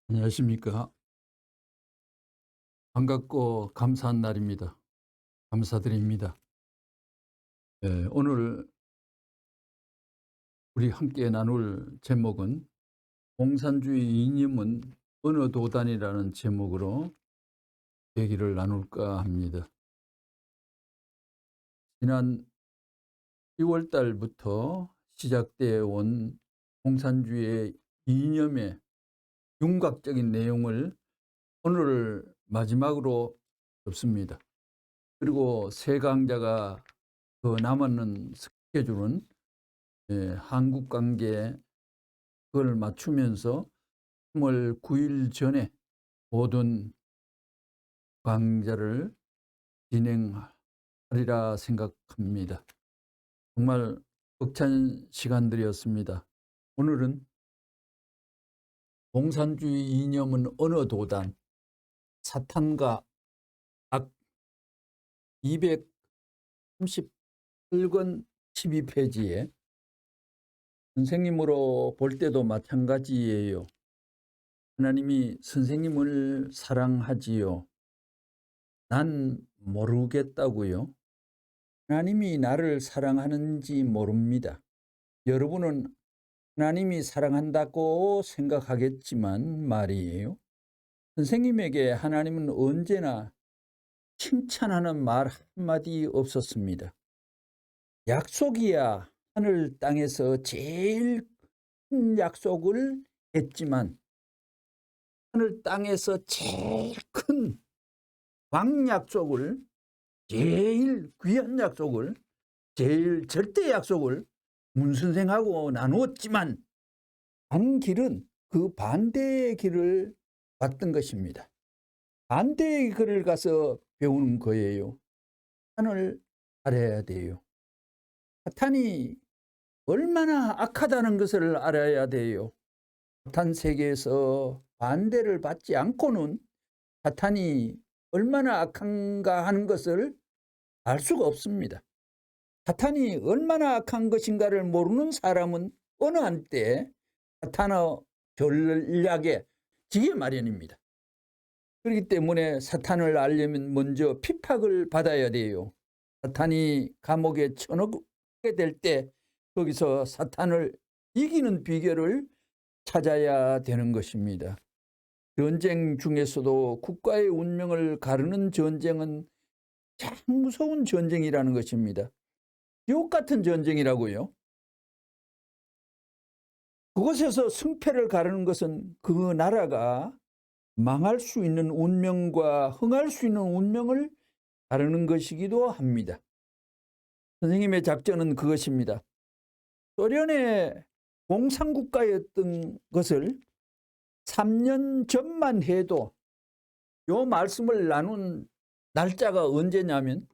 안녕하십니까. 반갑고 감사한 날입니다. 감사드립니다. 오늘 우리 함께 나눌 제목은 공산주의 이념은 어느 도단이라는 제목으로 얘기를 나눌까 합니다. 지난 10월 달부터 시작되어 온 공산주의의 이념의 윤곽적인 내용을 오늘 마지막으로 접습니다. 그리고 세 강자가 더 남았는 스케줄은 한국 관계 그걸 맞추면서 3월 9일 전에 모든 강좌를 진행하리라 생각합니다. 정말 벅찬 시간들이었습니다. 오늘은 공산주의 이념은 어느 도단, 사탄과 악 238권 12페이지에 선생님으로 볼 때도 마찬가지예요. 하나님이 선생님을 사랑하지요. 난 모르겠다고요. 하나님이 나를 사랑하는지 모릅니다. 여러분은 하나님이 사랑한다고 생각하겠지만 말이에요. 선생님에게 하나님은 언제나 칭찬하는 말 한마디 없었습니다. 약속이야 하늘 땅에서 제일 큰 약속을 했지만 하늘 땅에서 제일 큰 왕약속을, 제일 귀한 약속을, 제일 절대 약속을 문선생하고 나누었지만 간 길은 그 반대의 길을 왔던 것입니다. 반대의 길을 가서 배우는 거예요. 사탄을 알아야 돼요. 사탄이 얼마나 악하다는 것을 알아야 돼요. 사탄 세계에서 반대를 받지 않고는 사탄이 얼마나 악한가 하는 것을 알 수가 없습니다. 사탄이 얼마나 악한 것인가를 모르는 사람은 어느 한때 사탄의 전략에 지게 마련입니다. 그렇기 때문에 사탄을 알려면 먼저 핍박을 받아야 돼요. 사탄이 감옥에 쳐넣게 될 때 거기서 사탄을 이기는 비결을 찾아야 되는 것입니다. 전쟁 중에서도 국가의 운명을 가르는 전쟁은 참 무서운 전쟁이라는 것입니다. 지옥 같은 전쟁이라고요. 그곳에서 승패를 가르는 것은 그 나라가 망할 수 있는 운명과 흥할 수 있는 운명을 가르는 것이기도 합니다. 선생님의 작전은 그것입니다. 소련의 공산국가였던 것을 3년 전만 해도 요 말씀을 나눈 날짜가 언제냐면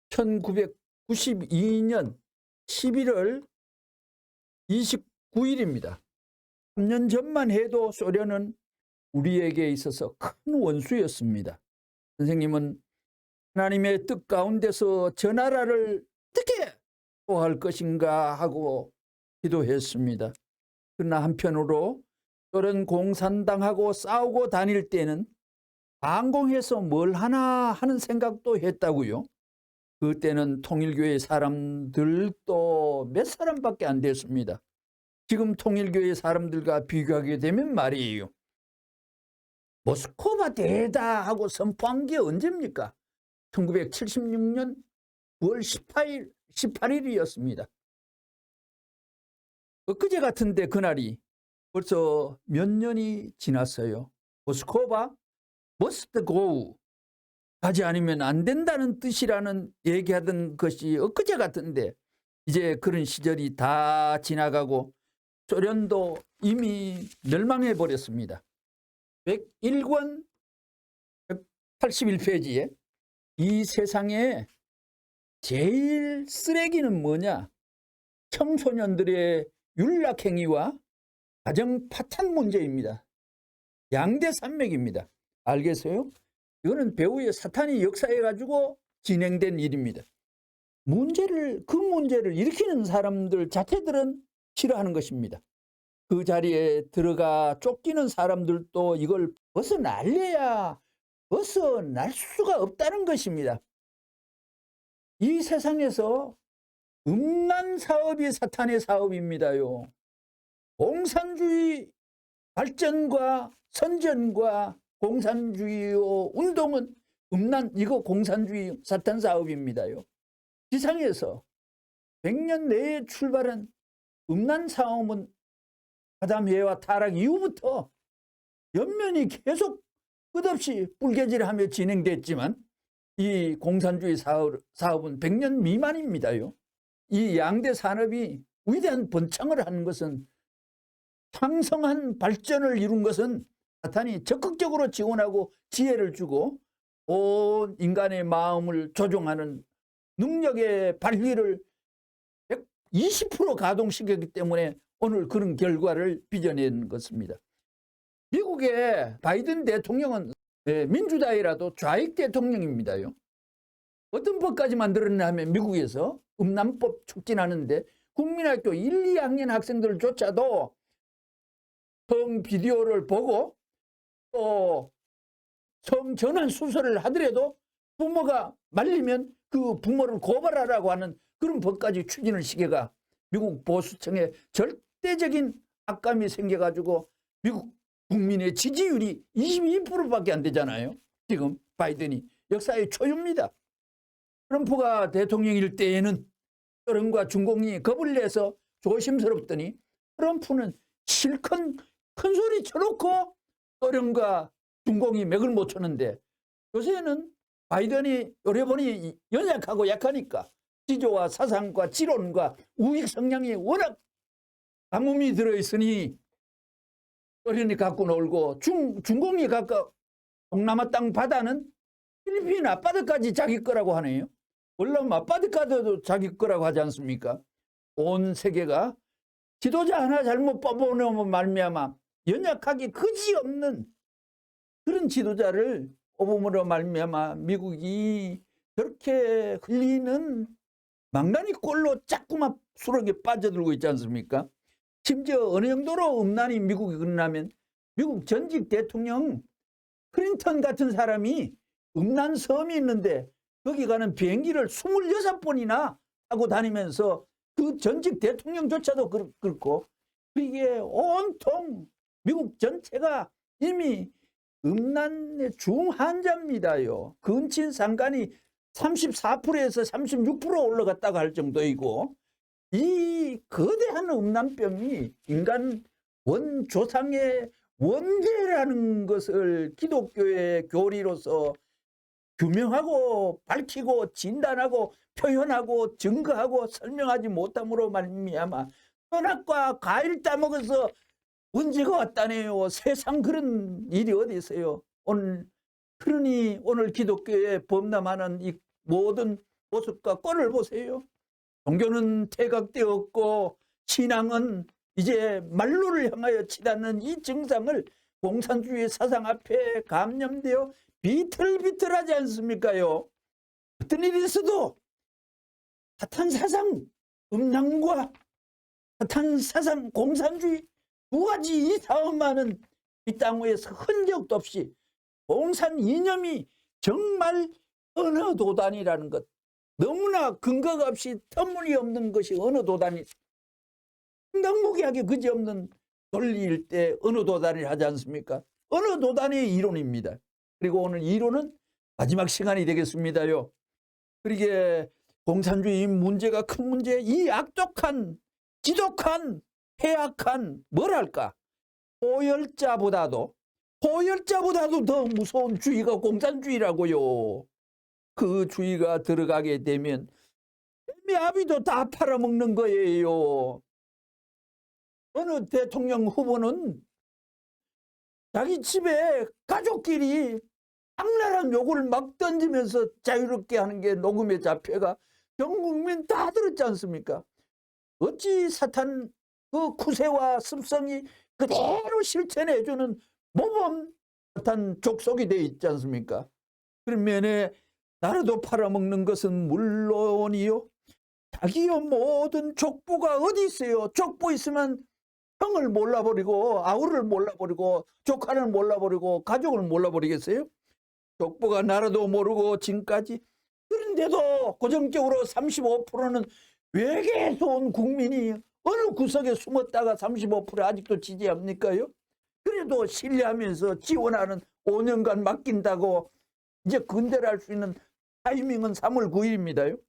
1992년 11월 29일입니다. 3년 전만 해도 소련은 우리에게 있어서 큰 원수였습니다. 선생님은 하나님의 뜻 가운데서 저 나라를 어떻게 보호할 것인가 하고 기도했습니다. 그러나 한편으로 소련 공산당하고 싸우고 다닐 때는 반공해서 뭘 하나 하는 생각도 했다고요. 그때는 통일교회 사람들도 몇 사람밖에 안 됐습니다. 지금 통일교회 사람들과 비교하게 되면 말이에요. 모스크바 대다 하고 선포한 게 언제입니까? 1976년 9월 18일이었습니다. 엊그제 같은데 그날이 벌써 몇 년이 지났어요. 모스크바 must go 가지 않으면 안 된다는 뜻이라는 얘기하던 것이 엊그제 같은데 이제 그런 시절이 다 지나가고 소련도 이미 멸망해 버렸습니다. 101권 181페이지에 이 세상에 제일 쓰레기는 뭐냐? 청소년들의 윤락행위와 가정 파탄 문제입니다. 양대산맥입니다. 알겠어요? 이거는 배후에 사탄이 역사해가지고 진행된 일입니다. 그 문제를 일으키는 사람들 자체들은 싫어하는 것입니다. 그 자리에 들어가 쫓기는 사람들도 이걸 벗어날래야 벗어날 수가 없다는 것입니다. 이 세상에서 음란 사업이 사탄의 사업입니다요. 공산주의 발전과 선전과 공산주의 운동은 이거 공산주의 사탄 사업입니다요. 지상에서 100년 내에 출발한 음란 사업은 아담 예와 타락 이후부터 연면이 계속 끝없이 불개질하며 진행됐지만 이 공산주의 사업은 100년 미만입니다요. 이 양대 산업이 위대한 번창을 하는 것은 창성한 발전을 이룬 것은 사탄이 적극적으로 지원하고 지혜를 주고 온 인간의 마음을 조종하는 능력의 발휘를 120% 가동시켰기 때문에 오늘 그런 결과를 빚어낸 것입니다. 미국의 바이든 대통령은 민주당이라도 좌익 대통령입니다요. 어떤 법까지 만들었냐 하면 미국에서 음란법 촉진하는데 국민학교 1, 2학년 학생들조차도 성 비디오를 보고 또 성전환 수술을 하더라도 부모가 말리면 그 부모를 고발하라고 하는 그런 법까지 추진을 시켜가 미국 보수층에 절대적인 악감이 생겨가지고 미국 국민의 지지율이 22%밖에 안 되잖아요. 지금 바이든이 역사의 초유입니다. 트럼프가 대통령일 때에는 소련과 중공이 겁을 내서 조심스럽더니 트럼프는 실컷 큰 소리 쳐놓고 소련과 중공이 맥을 못 쳤는데 요새는 바이든이 요래보니 연약하고 약하니까 지조와 사상과 지론과 우익 성향이 워낙 가뭄이 들어있으니 소련이 갖고 놀고 중공이 갖고 동남아 땅 바다는 필리핀 앞바다까지 자기 거라고 하네요. 원래 앞바다까지도 자기 거라고 하지 않습니까? 온 세계가 지도자 하나 잘못 뽑아놓으면 말미암아 연약하기 그지없는 그런 지도자를 뽑음으로 말미암아 미국이 저렇게 흘리는 망나니 꼴로 자꾸만 수렁에 빠져들고 있지 않습니까? 심지어 어느 정도로 음란이 미국이 그러냐면 미국 전직 대통령 클린턴 같은 사람이 음란 섬이 있는데 거기 가는 비행기를 26번이나 타고 다니면서 그 전직 대통령조차도 그렇고 이게 온통 미국 전체가 이미 음란의 중환자입니다요. 근친 상간이 34%에서 36% 올라갔다고 할 정도이고 이 거대한 음란병이 인간 원조상의 원죄라는 것을 기독교의 교리로서 규명하고 밝히고 진단하고 표현하고 증거하고 설명하지 못함으로 말미암아 선악과 과일 따먹어서 문제가 왔다네요. 세상 그런 일이 어디 있어요. 그러니 오늘 기독교에 범람하는 이 모든 모습과 꼴을 보세요. 종교는 퇴각되었고 신앙은 이제 만루를 향하여 치닫는 이 증상을 공산주의 사상 앞에 감염되어 비틀비틀하지 않습니까요? 어떤 일이 있어도 사탄 사상, 음란과 사탄 사상, 공산주의 두 가지 이 싸움만은 이 땅 위에서 흔적도 없이 공산 이념이 정말 어느 도단이라는 것, 너무나 근거가 없이 터무니없는 것이 어느 도단이 상당무계하게 그지없는 논리일 때 어느 도단이 하지 않습니까? 어느 도단의 이론입니다. 그리고 오늘 이론은 마지막 시간이 되겠습니다요. 그러게 공산주의 문제가 큰 문제, 이 악독한 지독한 해악한 뭐랄까 포열자보다도 더 무서운 주의가 공산주의라고요. 그 주의가 들어가게 되면 매아비도 다 팔아먹는 거예요. 어느 대통령 후보는 자기 집에 가족끼리 악랄한 욕을 막 던지면서 자유롭게 하는 게 녹음에 잡혀가 전 국민 다 들었지 않습니까? 어찌 사탄 그 구세와 습성이 그대로 실천해주는 모범 사탄 족속이 되어 있지 않습니까? 그런 면에 나라도 팔아먹는 것은 물론이요, 자기의 모든 족보가 어디 있어요? 족보 있으면 형을 몰라버리고 아우를 몰라버리고 조카를 몰라버리고 가족을 몰라버리겠어요? 족보가 나라도 모르고 지금까지. 그런데도 고정적으로 35%는 외계에서 온 국민이 어느 구석에 숨었다가 35% 아직도 지지합니까요? 그래도 신뢰하면서 지원하는 5년간 맡긴다고 이제 근대를 할 수 있는 타이밍은 3월 9일입니다요.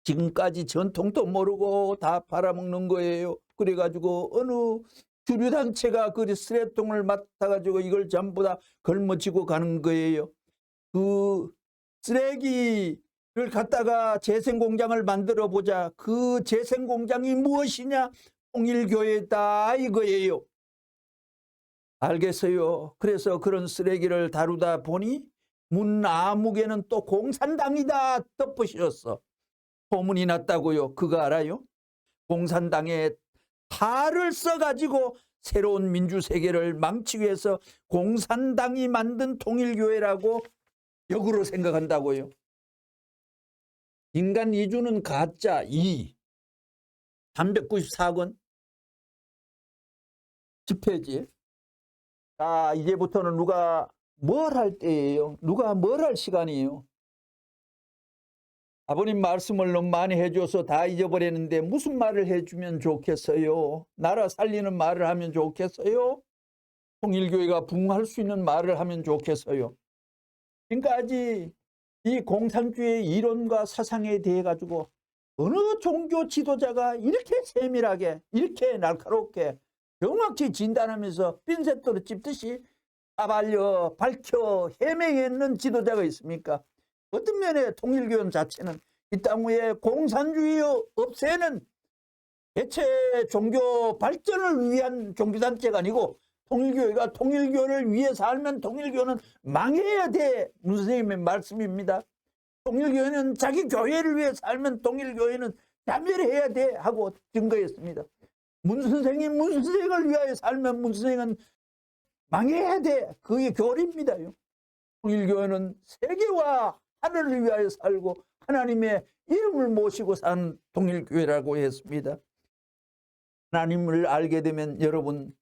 지금까지 전통도 모르고 다 팔아먹는 거예요. 그래가지고 어느 주류단체가 그 쓰레통을 맡아가지고 이걸 전부 다 걸머쥐고 가는 거예요. 그 쓰레기를 갖다가 재생공장을 만들어 보자. 그 재생공장이 무엇이냐? 통일교회다 이거예요. 알겠어요. 그래서 그런 쓰레기를 다루다 보니 문아무개는 또 공산당이다 덮으셨어. 소문이 났다고요. 그거 알아요? 공산당에 탈을 써가지고 새로운 민주세계를 망치기 위해서 공산당이 만든 통일교회라고 역으로 생각한다고요. 인간 이주는 가짜 2 394권 10페이지. 자, 이제부터는 누가 뭘 할 때예요? 누가 뭘 할 시간이에요? 아버님 말씀을 너무 많이 해줘서 다 잊어버렸는데 무슨 말을 해주면 좋겠어요? 나라 살리는 말을 하면 좋겠어요? 통일교회가 부흥할 수 있는 말을 하면 좋겠어요? 지금까지 이 공산주의 이론과 사상에 대해 가지고 어느 종교 지도자가 이렇게 세밀하게 이렇게 날카롭게 정확히 진단하면서 핀셋으로 찝듯이 다 밝혀 해명했는 지도자가 있습니까? 어떤 면에 통일교회 자체는 이 땅 위에 공산주의 없애는 대체 종교 발전을 위한 종교단체가 아니고 통일교회가 통일교를 위해 살면 통일교는 망해야 돼. 문 선생님의 말씀입니다. 통일교회는 자기 교회를 위해 살면 통일교회는 자멸해야 돼 하고 증거했습니다. 문 선생을 위하여 살면 문 선생은 망해야 돼. 그게 교리입니다. 통일교회는 세계와 하늘을 위하여 살고 하나님의 이름을 모시고 사는 통일교회라고 했습니다. 하나님을 알게 되면 여러분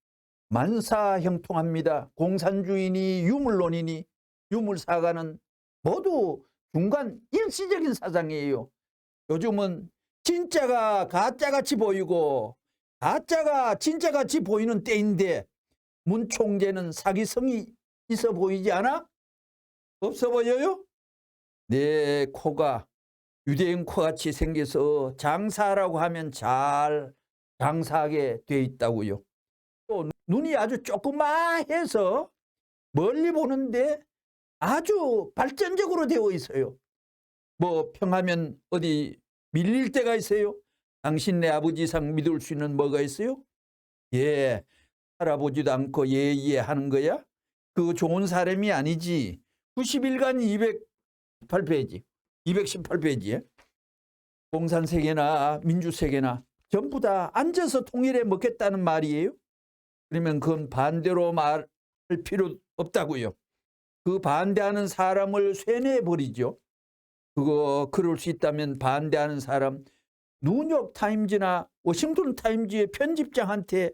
만사형통합니다. 공산주의니 유물론이니 유물사가는 모두 중간 일시적인 사상이에요. 요즘은 진짜가 가짜같이 보이고 가짜가 진짜같이 보이는 때인데 문 총재는 사기성이 있어 보이지 않아? 없어 보여요? 내 코가 유대인 코같이 생겨서 장사라고 하면 잘 장사하게 돼 있다고요. 또 눈이 아주 조그마해서 멀리 보는데 아주 발전적으로 되어 있어요. 뭐 평하면 어디 밀릴 때가 있어요? 당신네 아버지 이상 믿을 수 있는 뭐가 있어요? 예, 알아보지도 않고 예하는 거야? 그 좋은 사람이 아니지. 90일간 218페이지 218페이지에 공산세계나 민주세계나 전부 다 앉아서 통일해 먹겠다는 말이에요. 그러면 그건 반대로 말할 필요 없다고요. 그 반대하는 사람을 쇠뇌해버리죠. 그럴 수 있다면 반대하는 사람 뉴욕타임즈나 워싱턴 타임즈의 편집장한테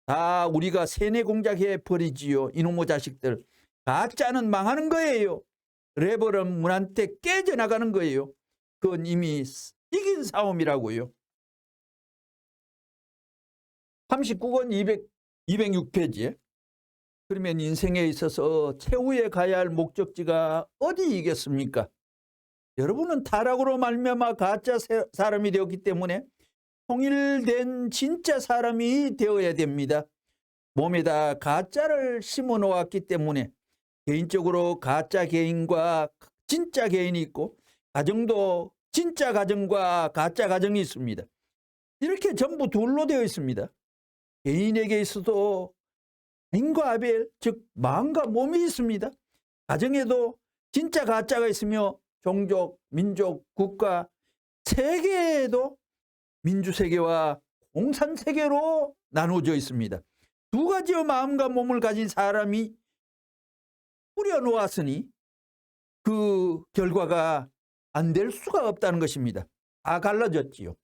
다 우리가 세뇌 공작해 버리지요. 이놈의 자식들. 가짜는 망하는 거예요. 레버런 문한테 깨져나가는 거예요. 그건 이미 이긴 싸움이라고요. 39권 206페이지에 그러면 인생에 있어서 최후에 가야 할 목적지가 어디이겠습니까? 여러분은 타락으로 말미암아 가짜 사람이 되었기 때문에 통일된 진짜 사람이 되어야 됩니다. 몸에다 가짜를 심어 놓았기 때문에 개인적으로 가짜 개인과 진짜 개인이 있고 가정도 진짜 가정과 가짜 가정이 있습니다. 이렇게 전부 둘로 되어 있습니다. 개인에게 있어도 인과 아벨, 즉 마음과 몸이 있습니다. 가정에도 진짜 가짜가 있으며 종족, 민족, 국가, 세계에도 민주세계와 공산세계로 나누어져 있습니다. 두 가지의 마음과 몸을 가진 사람이 뿌려놓았으니 그 결과가 안 될 수가 없다는 것입니다. 다 갈라졌지요.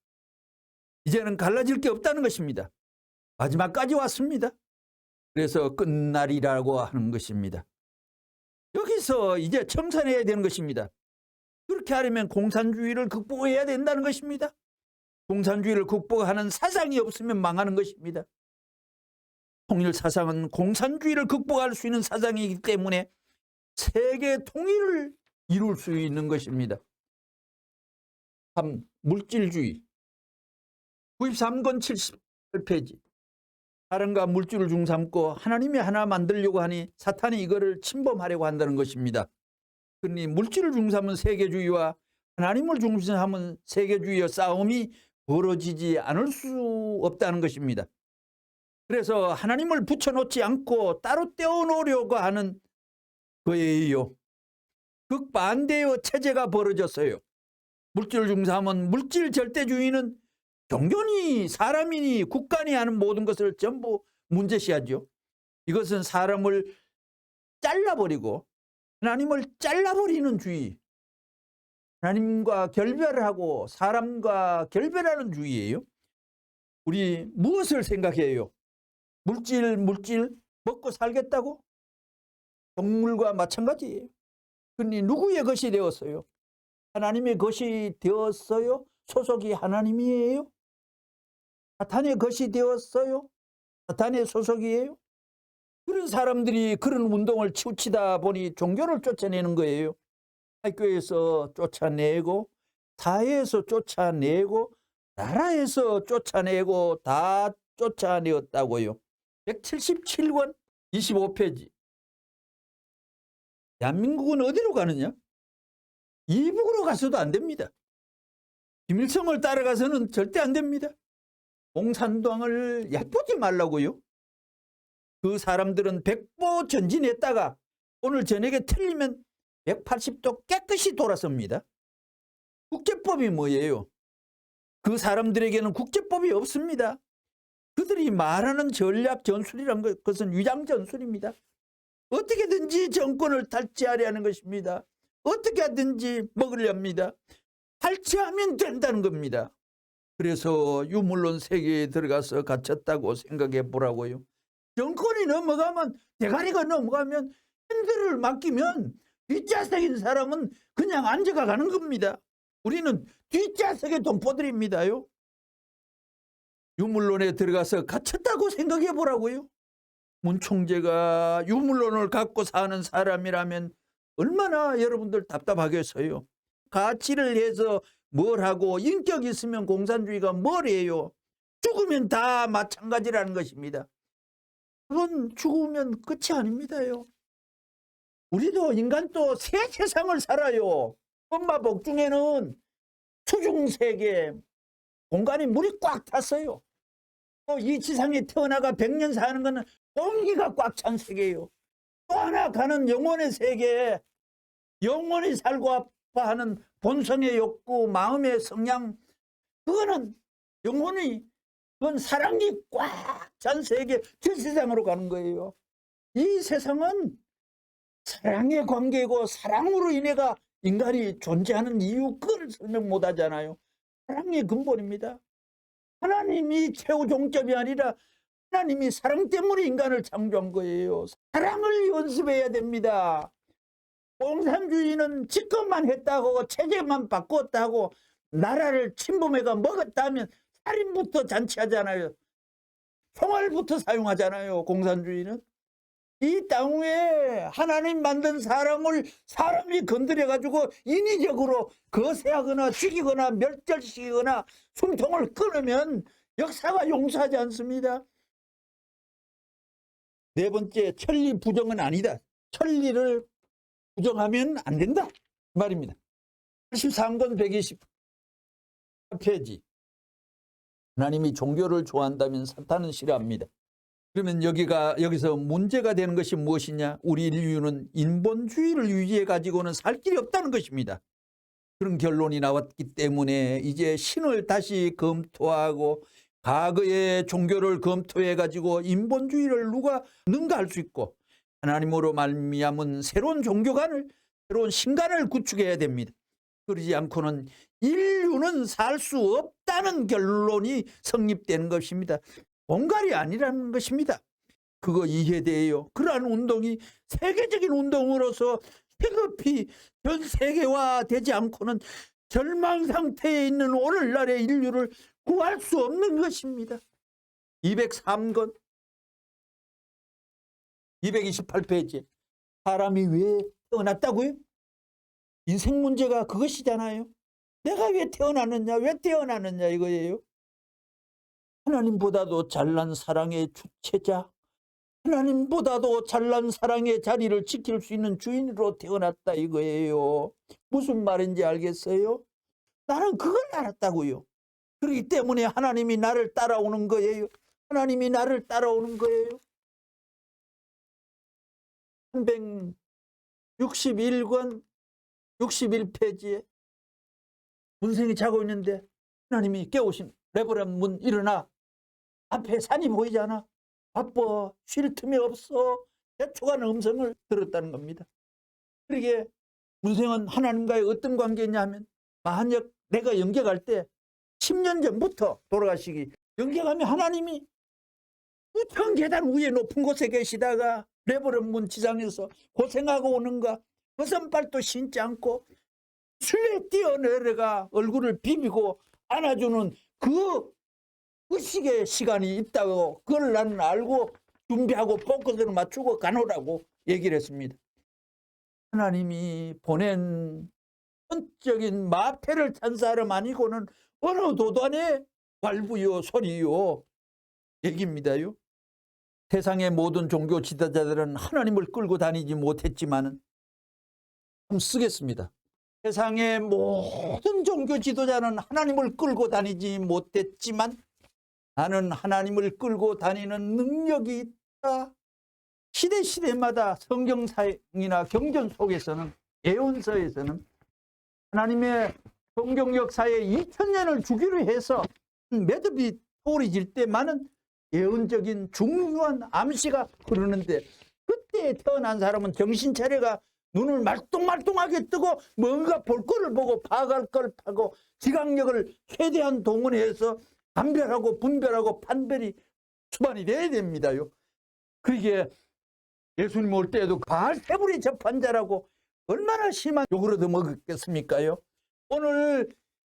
이제는 갈라질 게 없다는 것입니다. 마지막까지 왔습니다. 그래서 끝날이라고 하는 것입니다. 여기서 이제 청산해야 되는 것입니다. 그렇게 하려면 공산주의를 극복해야 된다는 것입니다. 공산주의를 극복하는 사상이 없으면 망하는 것입니다. 통일 사상은 공산주의를 극복할 수 있는 사상이기 때문에 세계 통일을 이룰 수 있는 것입니다. 3. 물질주의 93권 78페이지. 사람과 물질을 중삼고 하나님이 하나 만들려고 하니 사탄이 이거를 침범하려고 한다는 것입니다. 그러니 물질을 중삼은 세계주의와 하나님을 중심하면 세계주의의 싸움이 벌어지지 않을 수 없다는 것입니다. 그래서 하나님을 붙여놓지 않고 따로 떼어놓으려고 하는 거예요. 극반대의 체제가 벌어졌어요. 물질 중삼은 물질 절대주의는 종교니 사람이니 국가니 하는 모든 것을 전부 문제시하죠. 이것은 사람을 잘라버리고 하나님을 잘라버리는 주의, 하나님과 결별하고 사람과 결별하는 주의예요. 우리 무엇을 생각해요? 물질 먹고 살겠다고? 동물과 마찬가지예요. 그러니 누구의 것이 되었어요? 하나님의 것이 되었어요? 소속이 하나님이에요? 사탄의 것이 되었어요? 사탄의 소속이에요? 그런 사람들이 그런 운동을 치우치다 보니 종교를 쫓아내는 거예요. 학교에서 쫓아내고 사회에서 쫓아내고 나라에서 쫓아내고 다 쫓아내었다고요. 177권 25페이지. 대한민국은 어디로 가느냐? 이북으로 가서도 안 됩니다. 김일성을 따라가서는 절대 안 됩니다. 공산당을 얕보지 말라고요. 그 사람들은 백보 전진했다가 오늘 저녁에 틀리면 180도 깨끗이 돌아섭니다. 국제법이 뭐예요? 그 사람들에게는 국제법이 없습니다. 그들이 말하는 전략 전술이란 것은 위장 전술입니다. 어떻게든지 정권을 탈취하려는 것입니다. 어떻게 하든지 먹으려 합니다. 탈취하면 된다는 겁니다. 그래서 유물론 세계에 들어가서 갇혔다고 생각해 보라고요. 정권이 넘어가면, 대가리가 넘어가면, 핸들을 맡기면 뒷좌석인 사람은 그냥 앉아가 가는 겁니다. 우리는 뒷좌석에 동포들입니다요. 유물론에 들어가서 갇혔다고 생각해 보라고요. 문 총재가 유물론을 갖고 사는 사람이라면 얼마나 여러분들 답답하겠어요. 가치를 해서 뭘 하고 인격이 있으면 공산주의가 뭘 해요. 죽으면 다 마찬가지라는 것입니다. 그건 죽으면 끝이 아닙니다요. 우리도 인간도 새 세상을 살아요. 엄마 복 중에는 수중세계 공간에 물이 꽉 탔어요. 또 이 지상에 태어나가 100년 사는 것은 공기가 꽉 찬 세계예요. 또 하나 가는 영혼의 세계, 영원히 살고 아파하는 본성의 욕구, 마음의 성향, 그거는 영혼이, 그건 사랑이 꽉 찬 세계, 저 세상으로 가는 거예요. 이 세상은 사랑의 관계고 사랑으로 인해가 인간이 존재하는 이유, 그걸 설명 못 하잖아요. 사랑의 근본입니다. 하나님이 최후 종점이 아니라 하나님이 사랑 때문에 인간을 창조한 거예요. 사랑을 연습해야 됩니다. 공산주의는 집권만 했다고, 체제만 바꿨다고, 나라를 침범해가 먹었다면 살인부터 잔치하잖아요. 총알부터 사용하잖아요. 공산주의는. 이 땅에 하나님 만든 사람을 사람이 건드려가지고 인위적으로 거세하거나 죽이거나 멸절시키거나 숨통을 끊으면 역사가 용서하지 않습니다. 네 번째, 천리 부정은 아니다. 천리를 부정하면 안 된다 말입니다. 83권 120페이지. 하나님이 종교를 좋아한다면 사탄은 싫어합니다. 그러면 여기서 문제가 되는 것이 무엇이냐? 우리 인류는 인본주의를 유지해 가지고는 살 길이 없다는 것입니다. 그런 결론이 나왔기 때문에 이제 신을 다시 검토하고 과거의 종교를 검토해 가지고 인본주의를 누가 능가할 수 있고 하나님으로 말미암은 새로운 종교관을, 새로운 신간을 구축해야 됩니다. 그러지 않고는 인류는 살 수 없다는 결론이 성립되는 것입니다. 공갈이 아니라는 것입니다. 그거 이해돼요. 그러한 운동이 세계적인 운동으로서 시급히 전 세계화되지 않고는 절망 상태에 있는 오늘날의 인류를 구할 수 없는 것입니다. 203권 228페이지 사람이 왜 태어났다고요? 인생 문제가 그것이잖아요. 내가 왜 태어났느냐, 왜 태어났느냐 이거예요. 하나님보다도 잘난 사랑의 주체자, 하나님보다도 잘난 사랑의 자리를 지킬 수 있는 주인으로 태어났다 이거예요. 무슨 말인지 알겠어요? 나는 그걸 알았다고요. 그렇기 때문에 하나님이 나를 따라오는 거예요. 하나님이 나를 따라오는 거예요. 361권 61페이지에 문생이 자고 있는데 하나님이 깨우신 레버런 문 일어나. 앞에 산이 보이잖아. 바빠. 쉴 틈이 없어. 대초간 음성을 들었다는 겁니다. 그러게 문생은 하나님과의 어떤 관계냐면 만약 내가 영계갈 때 10년 전부터 돌아가시기 영계가면 하나님이 우천 계단 위에 높은 곳에 계시다가 레버런 문 지상에서 고생하고 오는가 벗은발도 신지 않고 술에 뛰어내려가 얼굴을 비비고 안아주는 그 의식의 시간이 있다고 그걸 나는 알고 준비하고 포커스를 맞추고 가노라고 얘기를 했습니다. 하나님이 보낸 전적인 마패를 찬 사람 아니고는 어느 도단의 왈부요 소리요 얘기입니다요. 세상의 모든 종교 지도자들은 하나님을 끌고 다니지 못했지만 좀 쓰겠습니다. 세상의 모든 종교 지도자는 하나님을 끌고 다니지 못했지만 나는 하나님을 끌고 다니는 능력이 있다. 시대마다 성경사이나 경전 속에서는 예언서에서는 하나님의 성경 역사에 2000년을 주기로 해서 매듭이 소리질 때 많은 예언적인 중요한 암시가 흐르는데 그때 태어난 사람은 정신 차려가 눈을 말똥말똥하게 뜨고 뭔가 볼 거를 보고 파악할 걸 파고 지각력을 최대한 동원해서 감별하고 분별하고 판별이 수반이 돼야 됩니다요. 그게 예수님 올 때에도 바알세불이 접한 자라고 얼마나 심한 욕을 얻어먹었겠습니까요. 오늘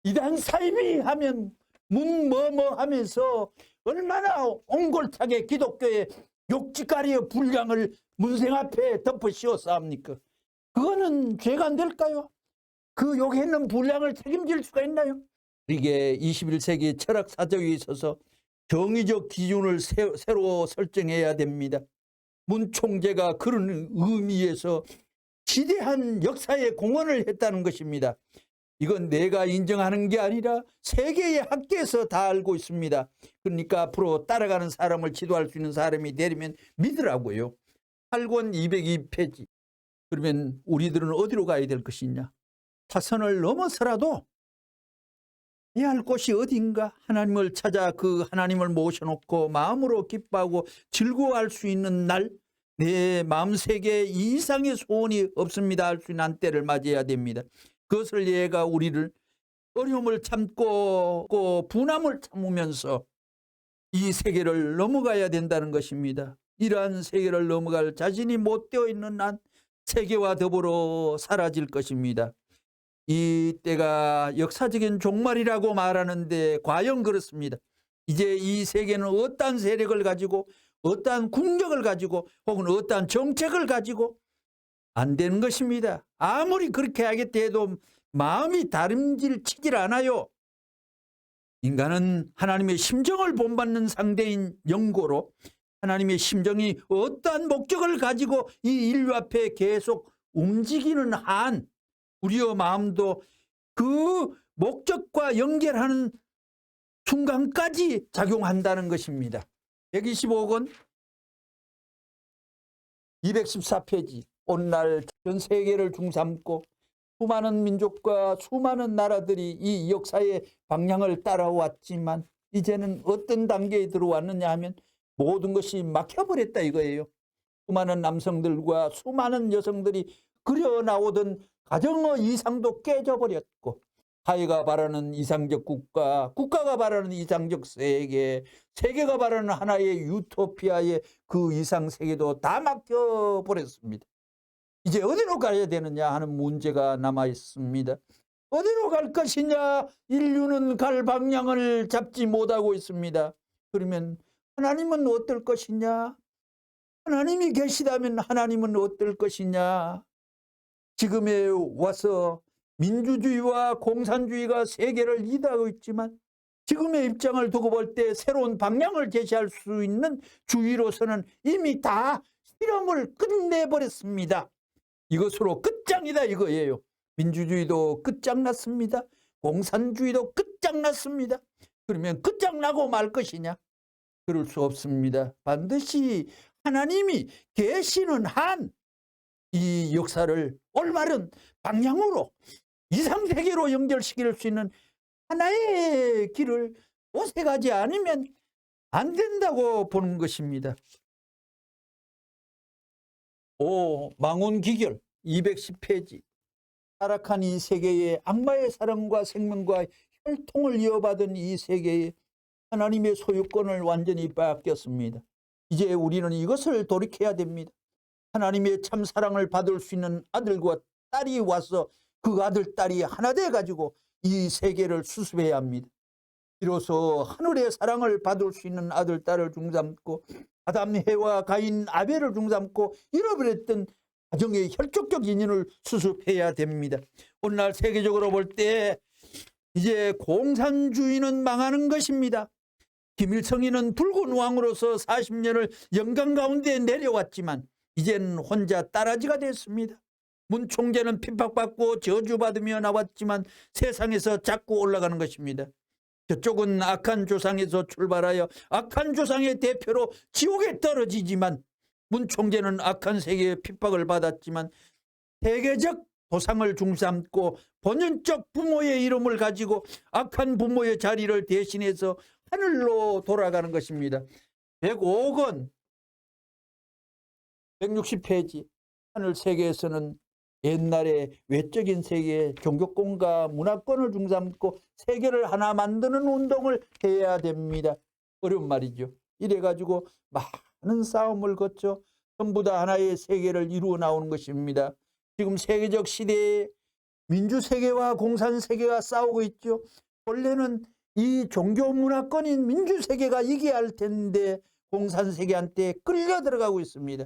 이단 사이비 하면 문뭐뭐 하면서 얼마나 옹골차게 기독교의 욕짓가리의 분량을 문생 앞에 덮어 씌웠사옵니까? 그거는 죄가 안 될까요? 그 욕했는 분량을 책임질 수가 있나요? 이게 21세기 철학 사적에 있어서 정의적 기준을 새로 설정해야 됩니다. 문 총재가 그런 의미에서 지대한 역사에 공헌을 했다는 것입니다. 이건 내가 인정하는 게 아니라 세계의 학계에서 다 알고 있습니다. 그러니까 앞으로 따라가는 사람을 지도할 수 있는 사람이 되려면 믿으라고요. 8권 202페이지. 그러면 우리들은 어디로 가야 될 것이냐? 타선을 넘어서라도 해야 할 곳이 어딘가? 하나님을 찾아 그 하나님을 모셔놓고 마음으로 기뻐하고 즐거워할 수 있는 날, 내 마음세계 이상의 소원이 없습니다 할 수 있는 한때를 맞이해야 됩니다. 그것을 얘가 우리를 어려움을 참고 분함을 참으면서 이 세계를 넘어가야 된다는 것입니다. 이러한 세계를 넘어갈 자신이 못 되어 있는 한 세계와 더불어 사라질 것입니다. 이 때가 역사적인 종말이라고 말하는데 과연 그렇습니다. 이제 이 세계는 어떠한 세력을 가지고 어떠한 국력을 가지고 혹은 어떠한 정책을 가지고 안 되는 것입니다. 아무리 그렇게 하겠다 해도 마음이 다름질치질 않아요. 인간은 하나님의 심정을 본받는 상대인 영고로 하나님의 심정이 어떠한 목적을 가지고 이 인류 앞에 계속 움직이는 한 우리의 마음도 그 목적과 연결하는 순간까지 작용한다는 것입니다. 125권 214페이지. 오늘날 전 세계를 중삼고 수많은 민족과 수많은 나라들이 이 역사의 방향을 따라왔지만 이제는 어떤 단계에 들어왔느냐 하면 모든 것이 막혀버렸다 이거예요. 수많은 남성들과 수많은 여성들이 그려 나오던 가정의 이상도 깨져버렸고 사회가 바라는 이상적 국가, 국가가 바라는 이상적 세계, 세계가 바라는 하나의 유토피아의 그 이상 세계도 다 막혀버렸습니다. 이제 어디로 가야 되느냐 하는 문제가 남아 있습니다. 어디로 갈 것이냐? 인류는 갈 방향을 잡지 못하고 있습니다. 그러면 하나님은 어떨 것이냐? 하나님이 계시다면 하나님은 어떨 것이냐? 지금에 와서 민주주의와 공산주의가 세계를 리드하고 있지만 지금의 입장을 두고 볼 때 새로운 방향을 제시할 수 있는 주의로서는 이미 다 실험을 끝내버렸습니다. 이것으로 끝장이다 이거예요. 민주주의도 끝장났습니다. 공산주의도 끝장났습니다. 그러면 끝장나고 말 것이냐? 그럴 수 없습니다. 반드시 하나님이 계시는 한 이 역사를 올바른 방향으로 이상세계로 연결시킬 수 있는 하나의 길을 오색하지 않으면 안 된다고 보는 것입니다. 망원기결 210페이지. 타락한 이 세계에 악마의 사랑과 생명과 혈통을 이어받은 이 세계에 하나님의 소유권을 완전히 뺏겼습니다. 이제 우리는 이것을 돌이켜야 됩니다. 하나님의 참 사랑을 받을 수 있는 아들과 딸이 와서 그 아들, 딸이 하나 돼가지고 이 세계를 수습해야 합니다. 비로소 하늘의 사랑을 받을 수 있는 아들, 딸을 중삼고 아담, 해와, 가인, 아벨을 중삼고 잃어버렸던 가정의 혈족적 인연을 수습해야 됩니다. 오늘날 세계적으로 볼 때 이제 공산주의는 망하는 것입니다. 김일성이는 붉은 왕으로서 40년을 영광 가운데 내려왔지만 이제는 혼자 따라지가 됐습니다. 문 총재는 핍박받고 저주받으며 나왔지만 세상에서 자꾸 올라가는 것입니다. 저쪽은 악한 조상에서 출발하여 악한 조상의 대표로 지옥에 떨어지지만 문 총재는 악한 세계의 핍박을 받았지만 세계적 도상을 중삼고 본연적 부모의 이름을 가지고 악한 부모의 자리를 대신해서 하늘로 돌아가는 것입니다. 105억 원 160페이지. 하늘 세계에서는 옛날에 외적인 세계의 종교권과 문화권을 중삼고 세계를 하나 만드는 운동을 해야 됩니다. 어려운 말이죠. 이래가지고 많은 싸움을 거쳐 전부 다 하나의 세계를 이루어 나오는 것입니다. 지금 세계적 시대에 민주세계와 공산세계가 싸우고 있죠. 원래는 이 종교 문화권인 민주세계가 이겨야 할 텐데 공산세계한테 끌려 들어가고 있습니다.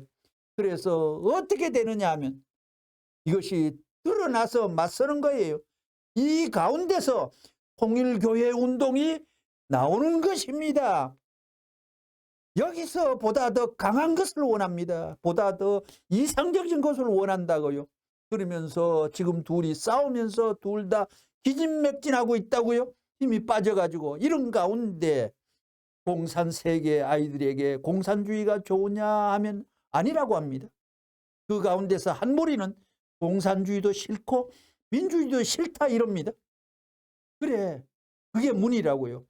그래서 어떻게 되느냐 하면 이것이 드러나서 맞서는 거예요. 이 가운데서 통일교회 운동이 나오는 것입니다. 여기서 보다 더 강한 것을 원합니다. 보다 더 이상적인 것을 원한다고요. 그러면서 지금 둘이 싸우면서 둘 다 기진맥진하고 있다고요. 힘이 빠져가지고 이런 가운데 공산세계 아이들에게 공산주의가 좋으냐 하면 아니라고 합니다. 그 가운데서 한 무리는 공산주의도 싫고 민주주의도 싫다 이럽니다. 그래, 그게 문이라고요.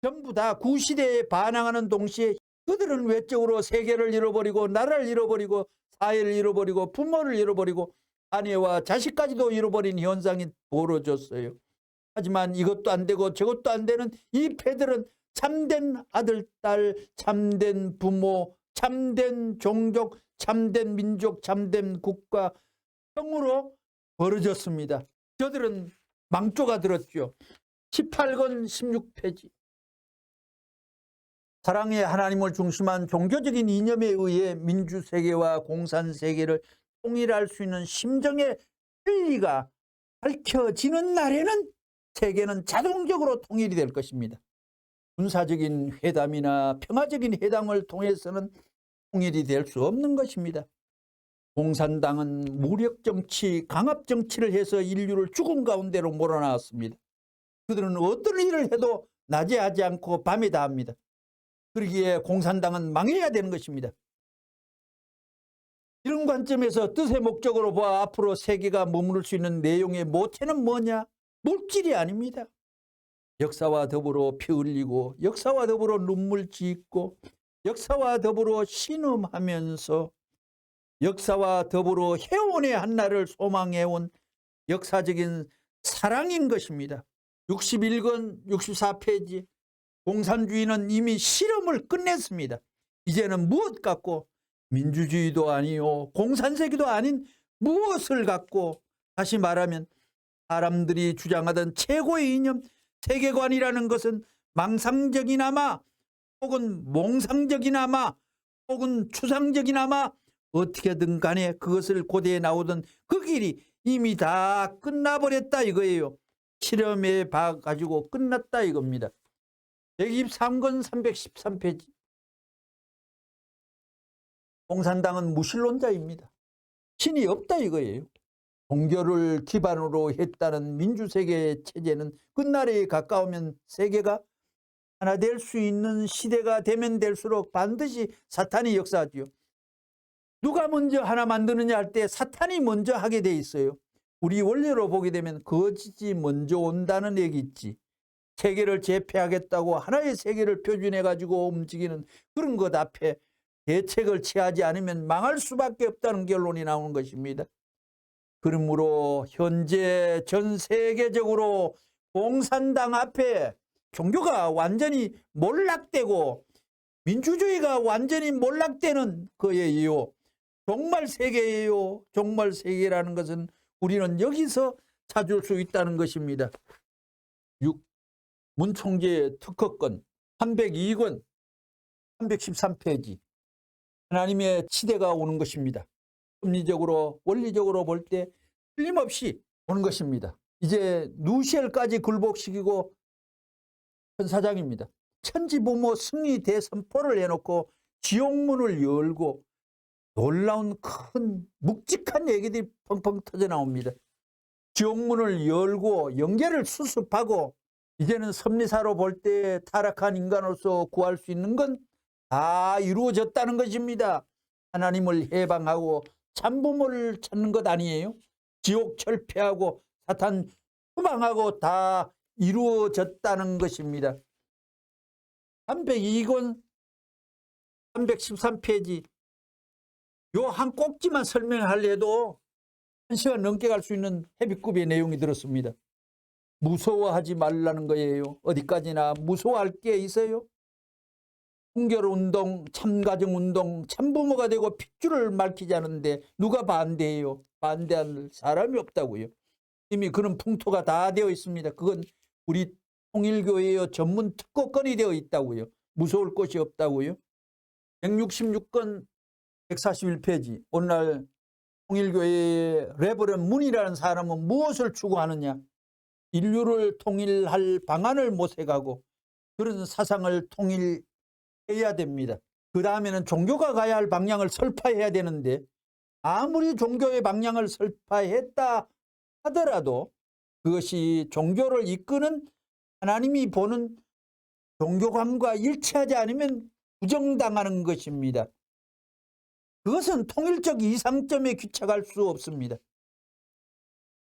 전부 다 구시대에 반항하는 동시에 그들은 외적으로 세계를 잃어버리고 나라를 잃어버리고 사회를 잃어버리고 부모를 잃어버리고 아내와 자식까지도 잃어버린 현상이 벌어졌어요. 하지만 이것도 안 되고 저것도 안 되는 이 패들은 참된 아들, 딸, 참된 부모, 참된 종족, 참된 민족, 참된 국가 형으로 벌어졌습니다. 저들은 망조가 들었죠. 18권 16페이지. 사랑의 하나님을 중심한 종교적인 이념에 의해 민주세계와 공산세계를 통일할 수 있는 심정의 진리가 밝혀지는 날에는 세계는 자동적으로 통일이 될 것입니다. 군사적인 회담이나 평화적인 회담을 통해서는 통일이 될 수 없는 것입니다. 공산당은 무력정치, 강압정치를 해서 인류를 죽음 가운데로 몰아넣었습니다. 그들은 어떤 일을 해도 낮에 하지 않고 밤에 다 합니다. 그러기에 공산당은 망해야 되는 것입니다. 이런 관점에서 뜻의 목적으로 봐 앞으로 세계가 머무를 수 있는 내용의 모체는 뭐냐? 물질이 아닙니다. 역사와 더불어 피 흘리고 역사와 더불어 눈물 짓고 역사와 더불어 신음하면서 역사와 더불어 해온의 한날을 소망해온 역사적인 사랑인 것입니다. 61권 64페이지 공산주의는 이미 실험을 끝냈습니다. 이제는 무엇 갖고 민주주의도 아니요 공산세계도 아닌 무엇을 갖고 다시 말하면 사람들이 주장하던 최고의 이념 세계관이라는 것은 망상적이나마 혹은 몽상적이나마 혹은 추상적이나마 어떻게든 간에 그것을 고대에 나오던 그 길이 이미 다 끝나버렸다 이거예요. 실험에 봐가지고 끝났다 이겁니다. 123권 313페이지 공산당은 무신론자입니다. 신이 없다 이거예요. 종교를 기반으로 했다는 민주세계 체제는 끝날에 가까우면 세계가 하나 될 수 있는 시대가 되면 될수록 반드시 사탄이 역사하지요. 누가 먼저 하나 만드느냐 할 때 사탄이 먼저 하게 돼 있어요. 우리 원리로 보게 되면 거짓이 먼저 온다는 얘기 있지. 세계를 제패하겠다고 하나의 세계를 표준해 가지고 움직이는 그런 것 앞에 대책을 취하지 않으면 망할 수밖에 없다는 결론이 나오는 것입니다. 그러므로 현재 전 세계적으로 공산당 앞에 종교가 완전히 몰락되고 민주주의가 완전히 몰락되는 거예요. 종말 세계예요. 종말 세계라는 것은 우리는 여기서 찾을 수 있다는 것입니다. 6. 문총재 특허권 302권 313페이지 하나님의 시대가 오는 것입니다. 심리적으로 원리적으로 볼 때 틀림없이 오는 것입니다. 이제 누시엘까지 굴복시키고 천사장입니다. 천지부모 승리 대선포를 해놓고 지옥문을 열고 놀라운 큰 묵직한 얘기들이 펑펑 터져 나옵니다. 지옥문을 열고 영계를 수습하고 이제는 섭리사로 볼 때 타락한 인간으로서 구할 수 있는 건 다 이루어졌다는 것입니다. 하나님을 해방하고 참부모를 찾는 것 아니에요? 지옥 철폐하고 사탄 추방하고 다 이루어졌다는 것입니다. 302권 313페이지 요 한 꼭지만 설명하려도 1시간 넘게 갈 수 있는 헤비급의 내용이 들었습니다. 무서워하지 말라는 거예요. 어디까지나 무서워할 게 있어요? 순결운동, 참가정운동, 참부모가 되고 핏줄을 말키지 않는데 누가 반대해요? 반대할 사람이 없다고요. 이미 그런 풍토가 다 되어 있습니다. 그건 우리 통일교회의 전문 특허권이 되어 있다고요. 무서울 것이 없다고요. 166건 141페이지 오늘날 통일교회의 레버런 문이라는 사람은 무엇을 추구하느냐? 인류를 통일할 방안을 모색하고 그런 사상을 통일해야 됩니다. 그 다음에는 종교가 가야 할 방향을 설파해야 되는데 아무리 종교의 방향을 설파했다 하더라도 그것이 종교를 이끄는 하나님이 보는 종교관과 일치하지 않으면 부정당하는 것입니다. 그것은 통일적 이상점에 귀착할 수 없습니다.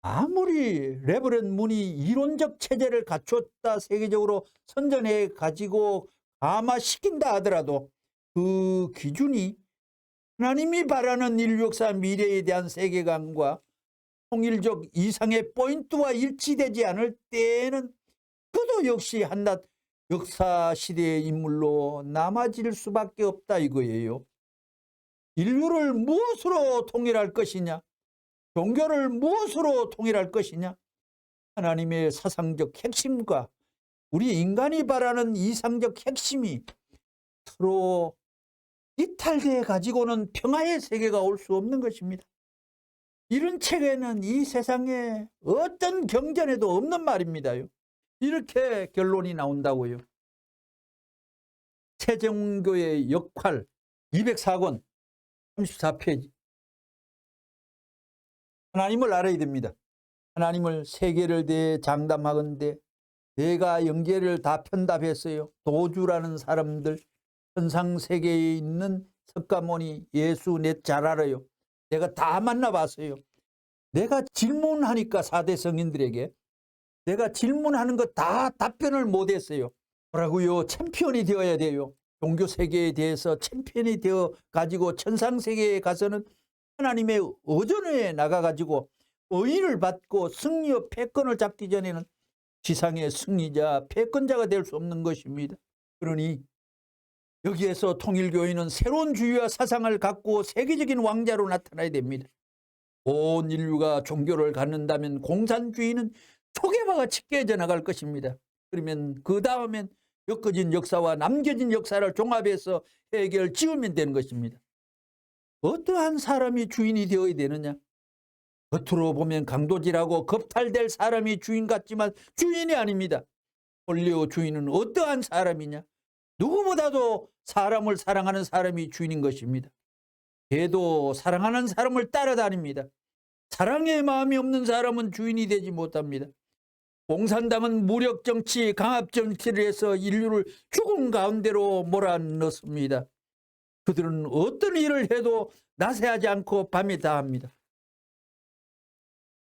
아무리 레버런 문이 이론적 체제를 갖췄다 세계적으로 선전해 가지고 감화시킨다 하더라도 그 기준이 하나님이 바라는 인류 역사 미래에 대한 세계관과 통일적 이상의 포인트와 일치되지 않을 때에는 그도 역시 한낱 역사 시대의 인물로 남아질 수밖에 없다 이거예요. 인류를 무엇으로 통일할 것이냐? 종교를 무엇으로 통일할 것이냐? 하나님의 사상적 핵심과 우리 인간이 바라는 이상적 핵심이 서로 이탈돼 가지고는 평화의 세계가 올 수 없는 것입니다. 이런 책에는 이 세상에 어떤 경전에도 없는 말입니다요. 이렇게 결론이 나온다고요. 세종교의 역할 204권 34페이지 하나님을 알아야 됩니다. 하나님을 세계를 대해 장담하건대 내가 영계를 다 편답했어요. 도주라는 사람들 현상세계에 있는 석가모니 예수 내 잘 알아요. 내가 다 만나봤어요. 내가 질문하니까 4대 성인들에게 내가 질문하는 거 다 답변을 못했어요. 뭐라고요? 챔피언이 되어야 돼요. 종교세계에 대해서 챔피언이 되어 가지고 천상세계에 가서는 하나님의 의존에 나가 가지고 의인을 받고 승리와 패권을 잡기 전에는 지상의 승리자, 패권자가 될 수 없는 것입니다. 그러니 여기에서 통일교회는 새로운 주의와 사상을 갖고 세계적인 왕자로 나타나야 됩니다. 온 인류가 종교를 갖는다면 공산주의는 초계와 같이 깨져 나갈 것입니다. 그러면 그 다음엔 엮어진 역사와 남겨진 역사를 종합해서 해결 지으면 되는 것입니다. 어떠한 사람이 주인이 되어야 되느냐? 겉으로 보면 강도질하고 겁탈될 사람이 주인 같지만 주인이 아닙니다. 본래의 주인은 어떠한 사람이냐? 누구보다도 사람을 사랑하는 사람이 주인인 것입니다. 개도 사랑하는 사람을 따라다닙니다. 사랑의 마음이 없는 사람은 주인이 되지 못합니다. 공산당은 무력정치, 강압정치를 해서 인류를 죽음 가운데로 몰아넣습니다. 그들은 어떤 일을 해도 나세하지 않고 밤에 다합니다.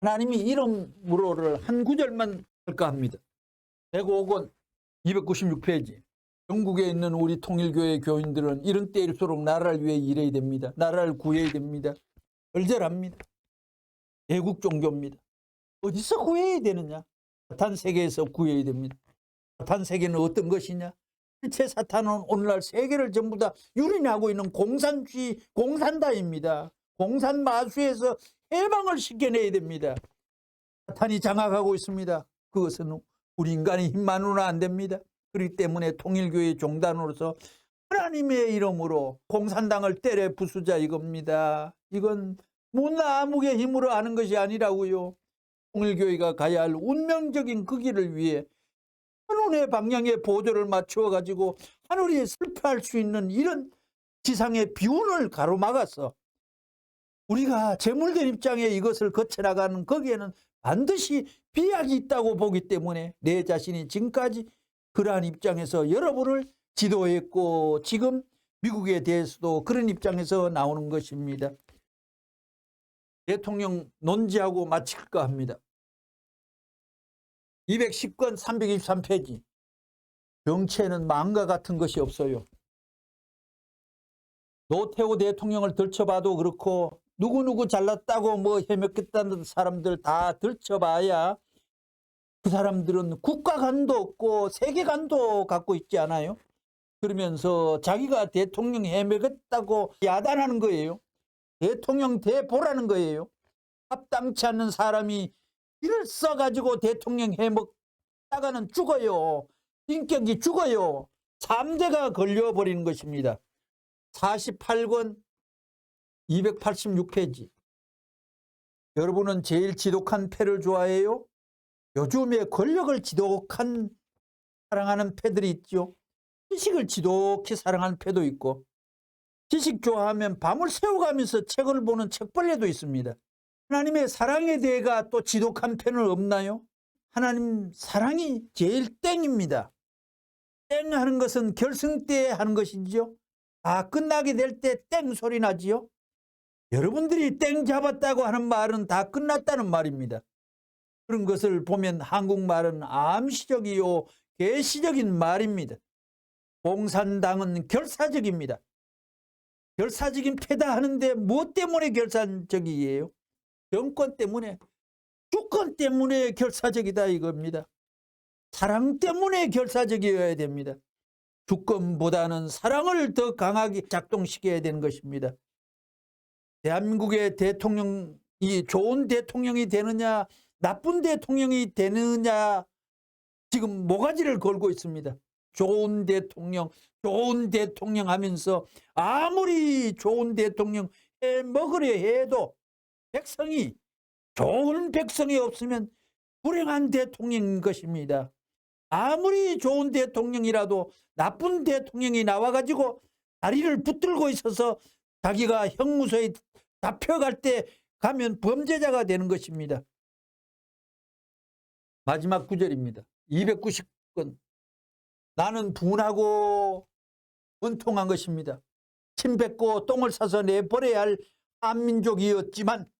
하나님이 이름으로를 한 구절만 할까 합니다. 105권 296페이지. 영국에 있는 우리 통일교회 교인들은 이런 때일수록 나라를 위해 일해야 됩니다. 나라를 구해야 됩니다. 절절합니다. 애국 종교입니다. 어디서 구해야 되느냐? 사탄 세계에서 구해야 됩니다. 사탄 세계는 어떤 것이냐? 실제 사탄은 오늘날 세계를 전부 다 유린하고 있는 공산주의, 공산다입니다. 공산마수에서 해방을 시켜내야 됩니다. 사탄이 장악하고 있습니다. 그것은 우리 인간의 힘만으로는 안 됩니다. 그렇기 때문에 통일교회 종단으로서 하나님의 이름으로 공산당을 때려 부수자 이겁니다. 이건 문나무의 힘으로 하는 것이 아니라고요. 통일교회가 가야 할 운명적인 그 길을 위해 하늘의 방향에 보조를 맞추어 가지고 하늘이 슬퍼할 수 있는 이런 지상의 비운을 가로막아서 우리가 재물된 입장에 이것을 거쳐나가는 거기에는 반드시 비약이 있다고 보기 때문에 내 자신이 지금까지 그러한 입장에서 여러분을 지도했고 지금 미국에 대해서도 그런 입장에서 나오는 것입니다. 대통령 논지하고 마칠까 합니다. 210권 323페이지. 정치에는 망과 같은 것이 없어요. 노태우 대통령을 들춰봐도 그렇고 누구누구 잘났다고 뭐 해먹겠다는 사람들 다 들춰봐야 그 사람들은 국가관도 없고 세계관도 갖고 있지 않아요? 그러면서 자기가 대통령 해먹겠다고 야단하는 거예요. 대통령 대보라는 거예요. 합당치 않는 사람이 이를 써가지고 대통령 해먹다가는 죽어요. 인격이 죽어요. 3대가 걸려버리는 것입니다. 48권 286페이지. 여러분은 제일 지독한 패를 좋아해요? 요즘에 권력을 지독한 사랑하는 패들이 있죠. 지식을 지독히 사랑하는 패도 있고 지식 좋아하면 밤을 새워가면서 책을 보는 책벌레도 있습니다. 하나님의 사랑에 대해가 또 지독한 패는 없나요? 하나님 사랑이 제일 땡입니다. 땡 하는 것은 결승 때 하는 것이지요. 다 끝나게 될 때 땡 소리 나지요. 여러분들이 땡 잡았다고 하는 말은 다 끝났다는 말입니다. 그런 것을 보면 한국말은 암시적이요 계시적인 말입니다. 공산당은 결사적입니다. 결사적인 패다 하는데 무엇 때문에 결사적이에요? 정권 때문에, 주권 때문에 결사적이다 이겁니다. 사랑 때문에 결사적이어야 됩니다. 주권보다는 사랑을 더 강하게 작동시켜야 되는 것입니다. 대한민국의 대통령이 좋은 대통령이 되느냐 나쁜 대통령이 되느냐 지금 모가지를 걸고 있습니다. 좋은 대통령 하면서 아무리 좋은 대통령 해먹으려 해도 백성이 좋은 백성이 없으면 불행한 대통령인 것입니다. 아무리 좋은 대통령이라도 나쁜 대통령이 나와가지고 다리를 붙들고 있어서 자기가 형무소에 잡혀갈 때 가면 범죄자가 되는 것입니다. 마지막 구절입니다. 290건. 나는 분하고 원통한 것입니다. 침 뱉고 똥을 싸서 내버려야 할 한민족이었지만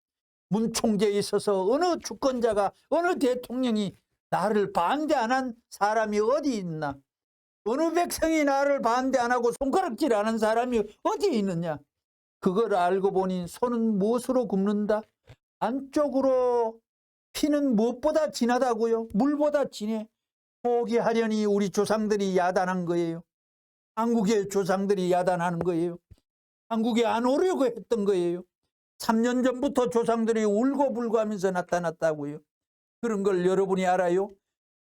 문총재에 있어서 어느 주권자가 어느 대통령이 나를 반대 안 한 사람이 어디 있나? 어느 백성이 나를 반대 안 하고 손가락질 안 한 사람이 어디 있느냐? 그걸 알고 보니 손은 무엇으로 굽는다? 안쪽으로 피는 무엇보다 진하다고요? 물보다 진해. 포기하려니 우리 조상들이 야단한 거예요. 한국의 조상들이 야단하는 거예요. 한국에 안 오려고 했던 거예요. 3년 전부터 조상들이 울고불고 하면서 나타났다고요. 그런 걸 여러분이 알아요?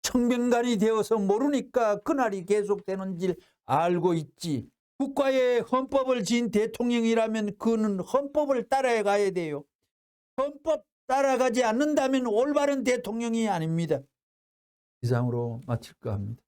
청명간이 되어서 모르니까 그날이 계속되는 줄 알고 있지. 국가의 헌법을 지은 대통령이라면 그는 헌법을 따라야 가야 돼요. 헌법 따라가지 않는다면 올바른 대통령이 아닙니다. 이상으로 마칠까 합니다.